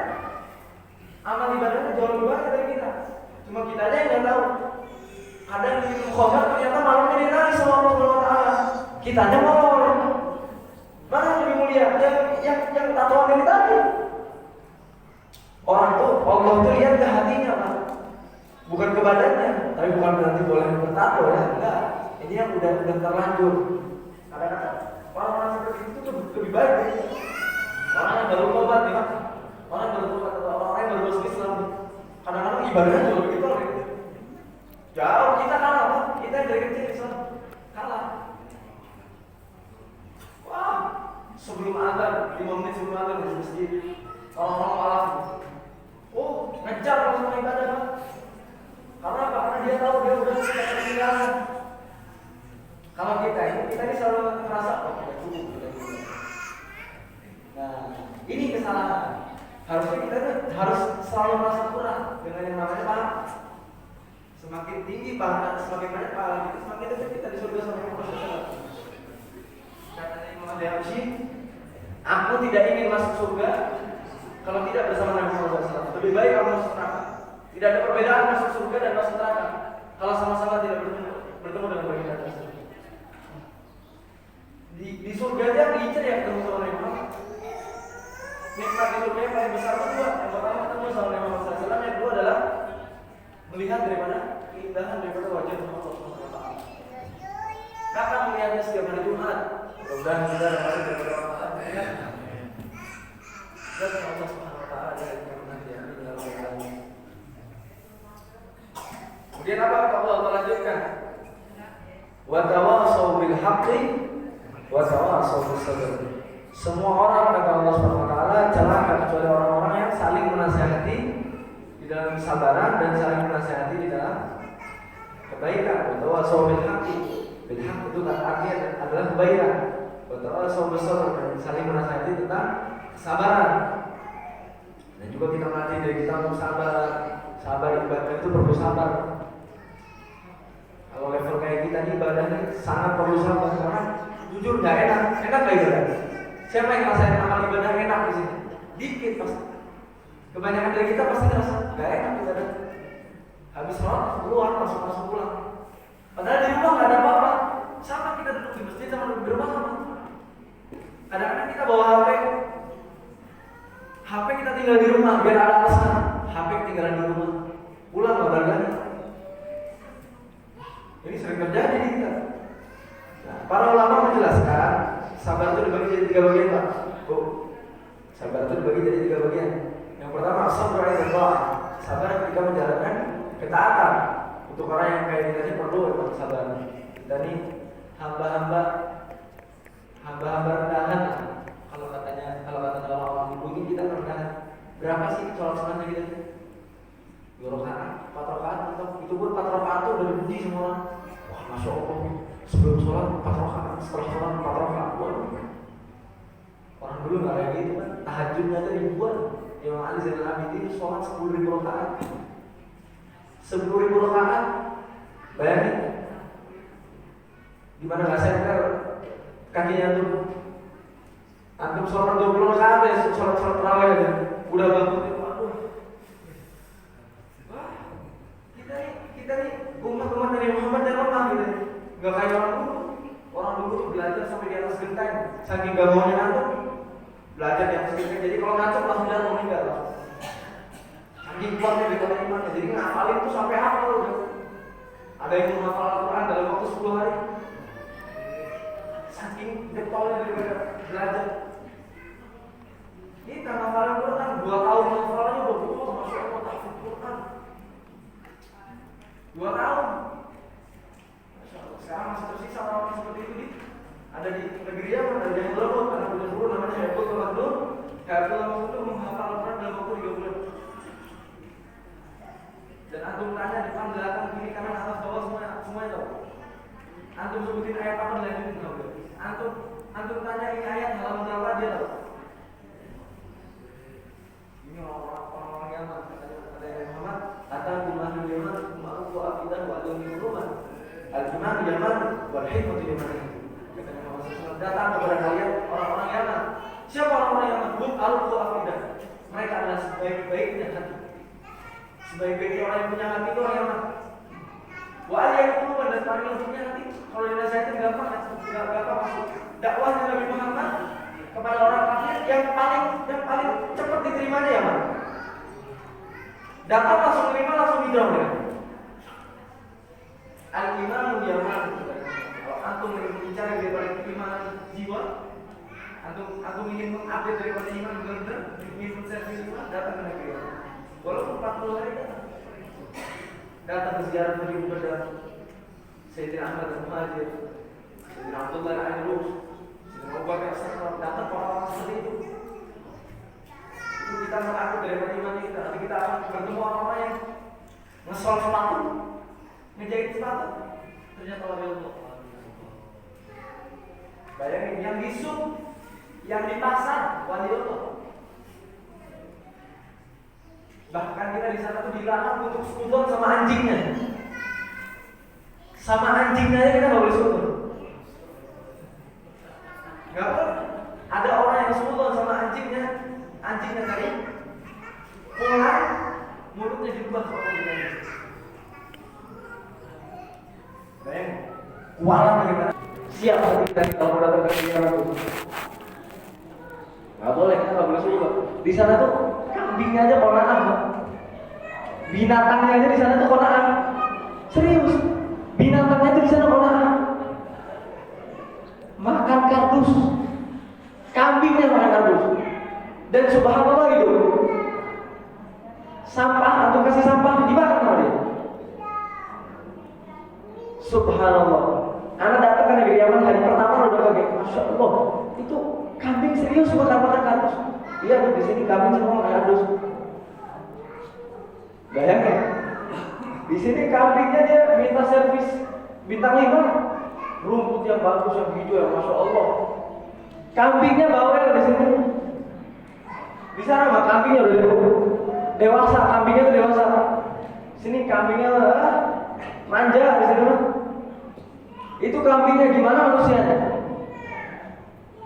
amal ibadahnya jauh lebih banyak dari kita. Cuma kita aja yang nggak tahu. Kadang di khamar ternyata malamnya dia nangis sama Allah Subhanahu wa taala. Kita aja mau. Mana yang lebih yang tatoan ini tadi. Orang tuh Allah tuh lihat ke hatinya, Pak. Bukan ke badannya. Tapi bukan berarti boleh bertato ya. Enggak. Ini yang udah terlanjur. Kadang-kadang orang-orang seperti itu tuh lebih baik. Orang yang baru tobat ya, orang yang baru tobat atau orang yang baru masuk Islam, kadang-kadang ibadahnya juga begitu. Jauh kita kalah, Pak. Kita yang dari kecil Islam kalah. Wah, sebelum azan, 5 menit sebelum azan di masjid, orang-orang malah, oh, ngejar langsung ibadah, Pak. Karena apa? Karena dia tahu dia udah tidak ketinggalan. Kalau kita ini selalu merasa, oh, tidak cukup. Nah, ini kesalahan. Harusnya kita harus selalu merasa kurang dengan yang namanya pahala. Semakin tinggi pahala, semakin banyak pahala kita, semakin dekat kita di surga sama yang Rasulullah. Kata Imam Al-Habsyi, aku tidak ingin masuk surga kalau tidak bersama Nabi Muhammad SAW. Lebih baik kamu masuk neraka. Tidak ada perbedaan masuk surga dan masuk neraka kalau sama-sama tidak bertemu dengan baginda tersebut. Di surga aja diincar ya ketemu sama Nabi Muhammad. Nikmat di surga yang paling besar itu dua. Yang pertama ketemu sama Nabi Muhammad SAW, yang kedua adalah melihat daripada keindahan daripada wajah Allah Subhanahu wa taala. Kapan melihatnya setiap hari Jumat? Mudah-mudahan kita dapat daripada Allah. Dan Allah Subhanahu wa taala dari nanti ya. Kemudian apa kata Allah lanjutkan? Wa tawassaw bil haqqi wa tawassaw bis sabr. Semua orang kata Allah Subhanahu wa taala celaka kecuali orang-orang yang saling menasihati di dalam kesabaran dan saling menasihati di dalam kebaikan. Wa tawassaw bil haqqi. Bil haqq itu kan artinya adalah kebaikan. Wa tawassaw bis sabr, dan saling menasihati tentang kesabaran. Dan juga kita melatih diri kita untuk sabar. Sabar ibadah itu perlu sabar. Kalau level kayak kita nih ibadah ini sangat perlu sabar karena jujur nggak enak nggak ibadah. Siapa yang ngerasain amal ibadah enak di sini? Dikit pasti. Kebanyakan dari kita pasti ngerasa nggak enak ibadah. Habis sholat keluar masuk pulang. Padahal di rumah nggak ada apa-apa. Sama kita duduk di masjid sama duduk di rumah sama. Kadang-kadang kita bawa HP kita tinggal di rumah biar ada alasan. HP tinggalan di rumah. Pulang nggak balik. Ini sering terjadi di kita. Nah, para ulama menjelaskan sabar itu dibagi jadi 3 bagian, Pak. Sabar itu dibagi jadi 3 bagian. Yang pertama sabar yang doa. Sabar ketika menjalankan ketaatan. Untuk orang yang kayak kita ini perlu sabar. Dan ini hamba-hamba rendahan. Kalau kata orang dulu ini kita rendahan. Berapa sih sholat sunatnya kita? 2 rakaat, 4 rakaat, itu pun 4 rakaat itu udah dipuji semua orang. Wah, masya Allah, sebelum sholat 4 rakaat, setelah sholat 4 rakaat. Orang dulu nggak kayak gitu kan, tahajudnya ada ribuan. Imam Ali Zainal Abidin sholat 10.000 rakaat. 10.000 rakaat, bayangin. Gimana nggak senter kakinya tuh? Antum sholat 20 rakaat ya, sholat tarawih aja, udah bangun. Kita nih umat dari Muhammad yang lemah gitu. Gak kayak orang dulu. Orang dulu tuh belajar sampai di atas genteng. Saking gak maunya ngantuk, belajar di atas genteng. Jadi kalau ngantuk langsung jatuh meninggal. Saking kuatnya di dalam imannya. Jadi ngapalin tuh sampai hafal udah. Ada yang menghafal Al-Quran dalam waktu 10 hari. Saking getolnya daripada belajar. Kita ngafalin Al-Quran 2 tahun ngafalnya udah butuh. Masya Allah tahfidz Al-Quran 2 tahun. Masya Allah. Sekarang masih tersisa orang seperti itu ada di negeri Yaman, ada yang berebut, anak bulan dulu namanya Haiful Mahdur. Haiful Mahdur menghafal Al-Quran dalam waktu 3 bulan. Dan antum tanya depan belakang kiri kanan atas bawah semuanya tahu. Antum sebutin ayat apa dilanjutin tahu. Antum tanya ini ayat halaman berapa dia tahu. Ini orang-orang Yaman kata Nabi Muhammad, kata Imam Yaman ma'ruf wa afidah wa alim rumah. Al-Imam Yaman wal hikmah Yaman. Kata Nabi Muhammad, datang kepada kalian orang-orang Yaman. Siapa orang-orang Yaman? Hum al-wa afidah. Mereka adalah sebaik-baiknya hati. Sebaik-baiknya orang yang punya hati itu orang Yaman. Wa alim rumah, dan paling lembutnya hati. Kalau dinasihatin gampang masuk. Dakwahnya Nabi Muhammad kepada orang kafir yang Datang langsung terima, langsung hijrah ya. Al-iman yaman. Kalau antum bicara daripada iman jiwa, antum ingin mengupdate daripada iman benar-benar, ingin menservis iman, datang ke negeri. Walaupun 40 hari datang ke ziarah Nabi Muhammad, Sayyidina Ahmad Al-Muhajir, Sayyidina Abdullah Al-Rus, Sayyidina Abu Bakar As-Siddiq, datang orang-orang seperti itu. Itu kita mengupdate daripada iman kita. Nanti kita akan bertemu orang-orang yang ngesol sepatu, ngejahit sepatu, ternyata wali Allah. Bayangin, yang disuk, yang dipasang wali Allah. Bahkan kita di sana tuh dilarang untuk sekuton sama anjingnya. Sama anjingnya aja kita nggak boleh sekuton. Nggak boleh. Ada orang yang sekuton sama anjingnya tadi pulang mulutnya dirubah sama anjingnya. Bayang, kualan bagaimana? Siap kita kalau datang ke dunia itu. Nggak boleh, kita nggak boleh sekuton. Di sana tuh kambingnya aja konaan, binatangnya aja di sana tuh konaan. Serius, binatangnya tuh di sana konaan. Makan kardus, kambingnya makan kardus. Dan subhanallah itu, sampah atau kasih sampah dimakan sama dia. Subhanallah. Anak datang ke negeri Yaman hari pertama udah kaget, masya Allah, itu kambing serius makan kardus. Iya, di sini kambing semua makan kardus. Bayangin, di sini kambingnya dia minta servis bintang 5, rumput yang bagus, yang hijau, yang masya Allah. Kambingnya bawel di sini. Di sana mah kambingnya udah dewasa, kambingnya tuh dewasa. Sini kambingnya manja di sini mah. Itu kambingnya gimana manusianya?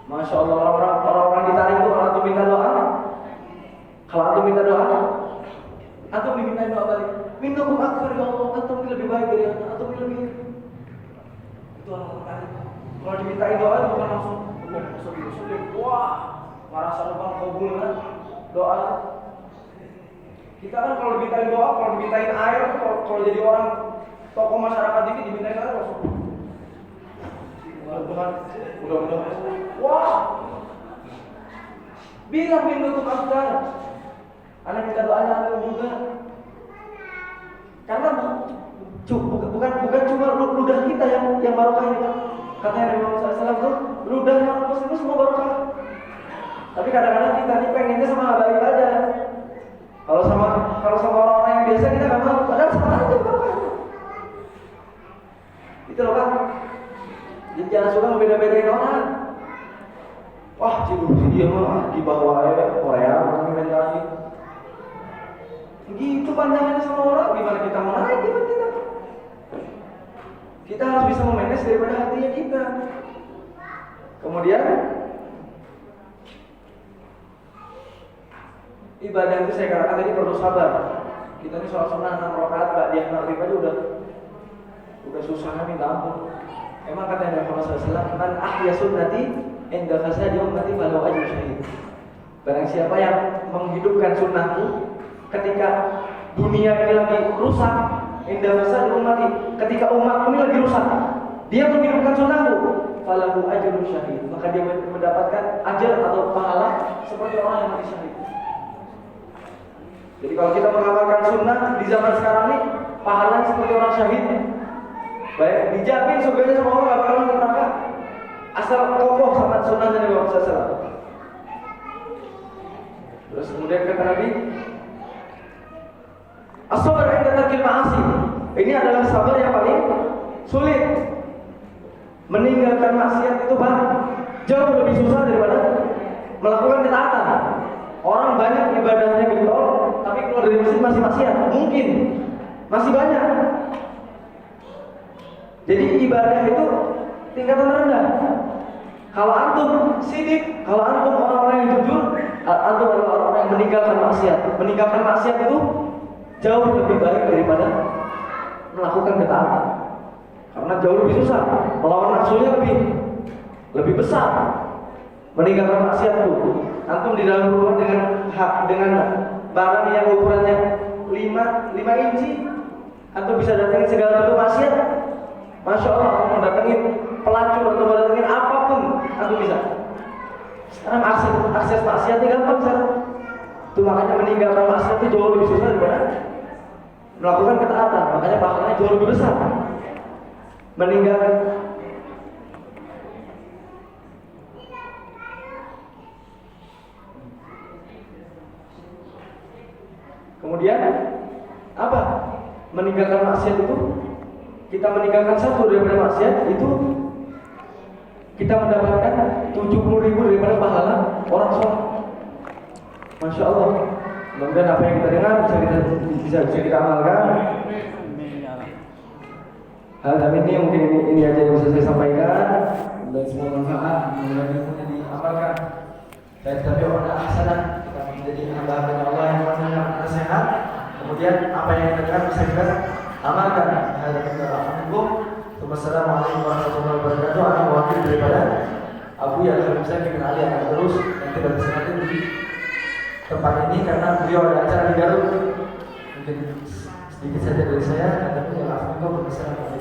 Masya Allah, orang-orang ditarik tuh kalau antum minta doa. Kalau antum minta doa, antum dimintain doa balik. Mintakum akbar ya Allah, antum lebih baik dari antum lebih. Itu orang-orang. Kalau dimintain doa bukan langsung sulit. Wah, merasa lubang kabul kan doa. Kita kan kalau dimintain doa, kalau dimintain air, kalau jadi orang tokoh masyarakat dikit dimintain air langsung. Mudah-mudahan. Wah, bilang mintakum akbar. Anak minta doanya antum juga. Karena bukan cuma ludah kita yang barokah ini kan. Katanya Nabi Muhammad SAW tuh ludahnya orang muslim semua barokah. Tapi kadang-kadang kita nih pengennya sama habaib aja. Kalau sama orang-orang yang biasa kita nggak mau. Padahal sama aja barokah. Itu loh kan. Jadi jangan suka ngebeda-bedain orang. Wah, dia mah di bawah Korea mentalnya. Gitu pandangannya sama orang, gimana kita mau naik iman kita? Kita harus bisa memanage daripada hatinya kita. Kemudian ibadah itu saya katakan tadi perlu sabar. Kita ini sholat sunnah 6 rakaat, ba'diyah maghrib aja udah susahnya minta ampun. Emang kata Nabi Muhammad SAW, man ahya sunnati inda fasadi ummati falahu ajrun syahid. Barang siapa yang menghidupkan sunnahku ketika dunia ini lagi rusak, inda fasadi ummati, ketika umatku ini lagi rusak, dia menghidupkan sunnahku, falahu ajrun syahid. Maka dia mendapatkan ajar atau pahala seperti orang yang mati syahid. Jadi kalau kita mengamalkan sunnah di zaman sekarang ini, pahalanya seperti orang syahid. Baik, dijamin surganya sama Allah, gak bakal masuk neraka. Asal kokoh sama sunnahnya Nabi Muhammad SAW. Terus kemudian kata Nabi, as-sabar 'inda tarkil ma'asi. Ini adalah sabar yang paling sulit. Meninggalkan maksiat itu jauh lebih susah daripada melakukan ketaatan. Orang banyak ibadahnya getol, tapi keluar dari masjid masih maksiat. Mungkin masih banyak. Jadi ibadah itu tingkatan rendah. Kalau antum sidik, kalau antum orang-orang yang jujur, antum adalah orang-orang yang meninggalkan maksiat. Meninggalkan maksiat itu jauh lebih baik daripada melakukan ketaatan. Karena jauh lebih susah, melawan nafsunya lebih besar. Meninggalkan maksiat itu, antum di dalam rumah dengan barang yang ukurannya 5 inci, atau bisa datangin segala bentuk maksiat. Masya Allah, aku mau datangin pelacur atau mau datangin apapun, aku bisa. Sekarang akses maksiatnya gampang sekarang. Itu makanya meninggalkan maksiat itu jauh lebih susah daripada melakukan ketaatan. Makanya pahalanya jauh lebih besar. Meninggalkan. Kemudian apa? Meninggalkan maksiat itu, kita meninggalkan satu daripada maksiat itu, kita mendapatkan 70.000 daripada pahala orang sholat. Masya Allah. Mudah-mudahan apa yang kita dengar bisa kita amalkan. Hal ini mungkin ini aja yang bisa saya sampaikan, dan semua manfaat mudah-mudahan bisa diamalkan. Dan tapi orang hasanah, kita menjadi hamba-hamba Allah yang mana sehat. Kemudian apa yang kita dengar bisa kita amalkan. Wassalamualaikum warahmatullahi wabarakatuh. Anak wakil daripada Abu yang bisa kita alih akan terus nanti berkesenangan di tempat ini karena beliau ada acara di Garut. Mungkin sedikit saja dari saya. Ada pun yang aku berkesenangan.